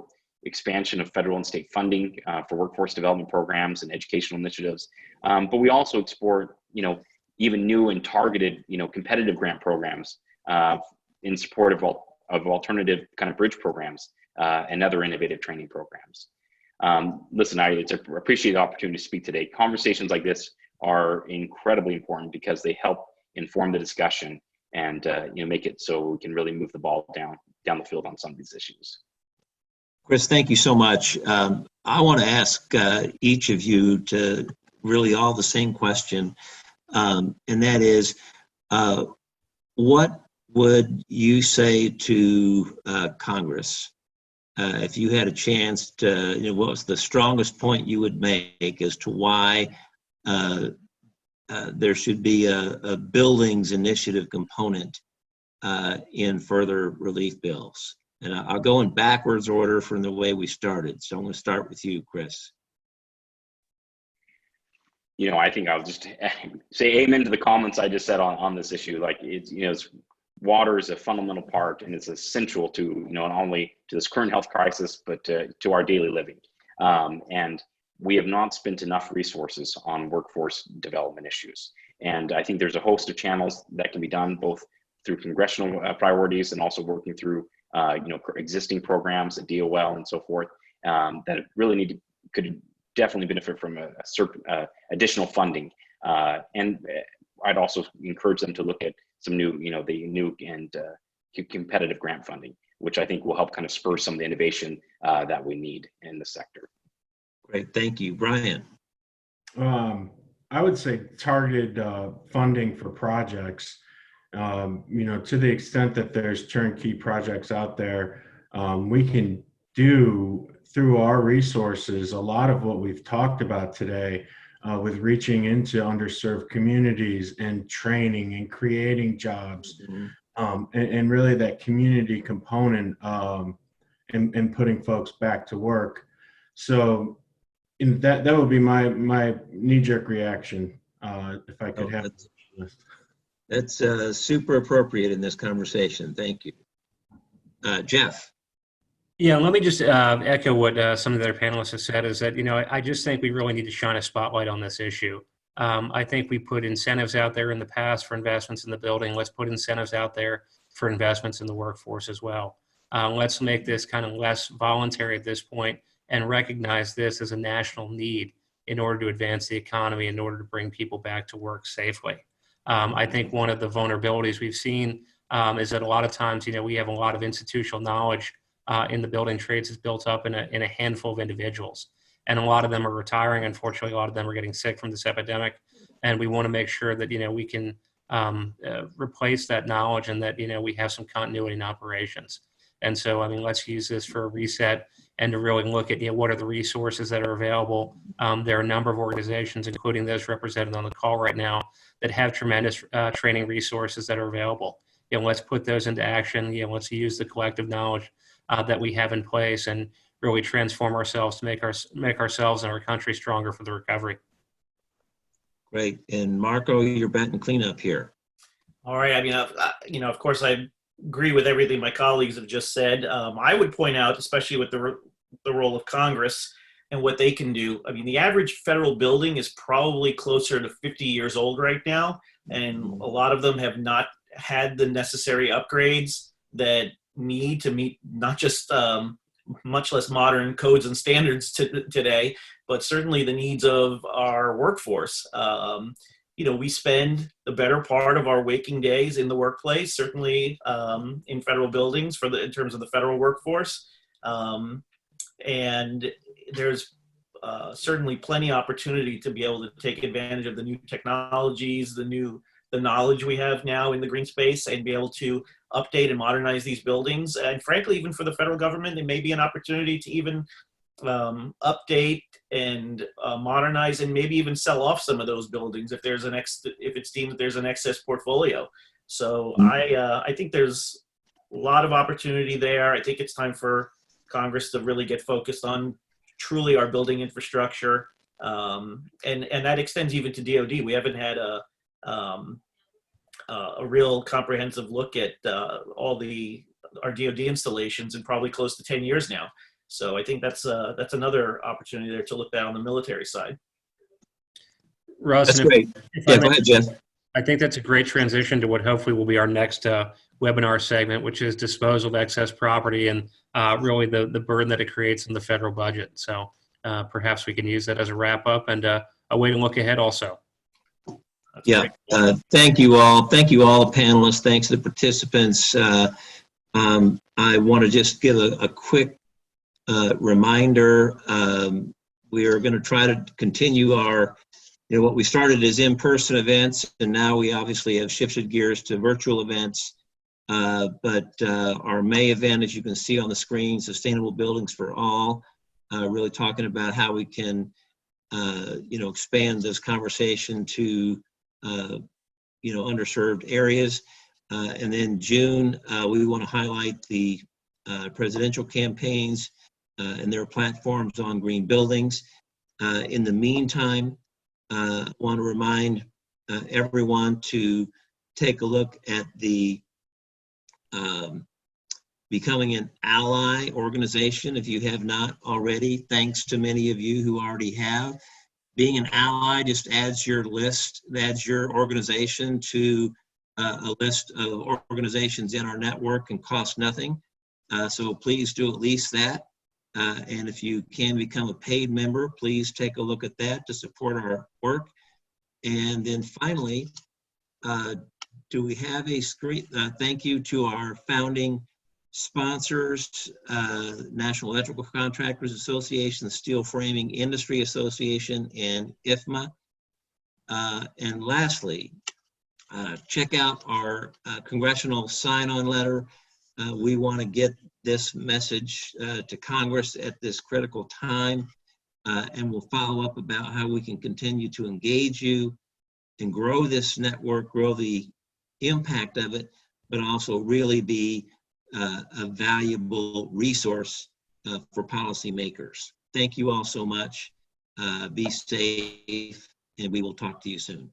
expansion of federal and state funding for workforce development programs and educational initiatives. But we also explore, even new and targeted, competitive grant programs in support of alternative kind of bridge programs and other innovative training programs. Listen, I appreciate the opportunity to speak today. Conversations like this are incredibly important because they help inform the discussion and make it so we can really move the ball down the field on some of these issues. Chris, thank you so much. I want to ask each of you to really all the same question, and that is, what would you say to Congress if you had a chance to, what was the strongest point you would make as to why there should be a buildings initiative component in further relief bills? And I'll go in backwards order from the way we started. So I'm going to start with you, Chris. I think I'll just say amen to the comments I just said on this issue. Like, water is a fundamental part, and it's essential to, not only to this current health crisis, but to our daily living. And we have not spent enough resources on workforce development issues. And I think there's a host of channels that can be done, both through congressional priorities and also working through existing programs at DOL and so forth, that really could definitely benefit from additional funding. And I'd also encourage them to look at some new, the new and competitive grant funding, which I think will help kind of spur some of the innovation that we need in the sector. Great, thank you. Brian. I would say targeted funding for projects. To the extent that there's turnkey projects out there, we can do through our resources a lot of what we've talked about today with reaching into underserved communities and training and creating jobs, and really that community component, and putting folks back to work. So that would be my knee-jerk reaction if I could have a list. That's super appropriate in this conversation. Thank you. Jeff. Yeah, let me just echo what some of the other panelists have said, is that, I just think we really need to shine a spotlight on this issue. I think we put incentives out there in the past for investments in the building. Let's put incentives out there for investments in the workforce as well. Let's make this kind of less voluntary at this point and recognize this as a national need in order to advance the economy, in order to bring people back to work safely. I think one of the vulnerabilities we've seen is that a lot of times, we have a lot of institutional knowledge in the building trades is built up in a handful of individuals. And a lot of them are retiring. Unfortunately, a lot of them are getting sick from this epidemic. And we want to make sure that, we can replace that knowledge and that, we have some continuity in operations. And so, let's use this for a reset and to really look at, what are the resources that are available. There are a number of organizations, including those represented on the call right now, that have tremendous training resources that are available. Let's put those into action. Let's use the collective knowledge that we have in place and really transform ourselves to make ourselves and our country stronger for the recovery. Great. And Marco, you're batting cleanup here. All right. Of course, I agree with everything my colleagues have just said. I would point out, especially with the role of Congress and what they can do. The average federal building is probably closer to 50 years old right now, and a lot of them have not had the necessary upgrades that need to meet not just much less modern codes and standards today, but certainly the needs of our workforce. We spend the better part of our waking days in the workplace, certainly in federal buildings in terms of the federal workforce. And there's certainly plenty of opportunity to be able to take advantage of the new technologies, the knowledge we have now in the green space, and be able to update and modernize these buildings. And frankly, even for the federal government, there may be an opportunity to even update and modernize and maybe even sell off some of those buildings if it's deemed that there's an excess portfolio. So I think there's a lot of opportunity there. I think it's time for Congress to really get focused on truly our building infrastructure, and that extends even to DoD. We haven't had a real comprehensive look at all our DoD installations in probably close to 10 years now. So I think that's another opportunity there to look at on the military side. Russ, That's great. Yeah, go ahead, Jeff. I think that's a great transition to what hopefully will be our next webinar segment, which is disposal of excess property and really the burden that it creates in the federal budget. So perhaps we can use that as a wrap up and a way to look ahead also. Yeah, thank you all. Thank you all, the panelists. Thanks to the participants. I want to just give a quick reminder. We are going to try to continue our, what we started as in-person events, and now we obviously have shifted gears to virtual events. But our May event, as you can see on the screen, Sustainable Buildings for All, really talking about how we can, expand this conversation to, underserved areas. And then June, we want to highlight the presidential campaigns and their platforms on green buildings. In the meantime, I want to remind everyone to take a look at the Becoming an Ally organization if you have not already. Thanks to many of you who already have. Being an ally just adds your organization to a list of organizations in our network and costs nothing. So please do at least that. And if you can become a paid member, please take a look at that to support our work. And then finally, do we have a screen? Thank you to our founding sponsors, National Electrical Contractors Association, the Steel Framing Industry Association, and IFMA. And lastly, check out our congressional sign-on letter. We want to get this message to Congress at this critical time, and we'll follow up about how we can continue to engage you and grow this network, grow the impact of it, but also really be a valuable resource for policymakers. Thank you all so much. Be safe, and we will talk to you soon.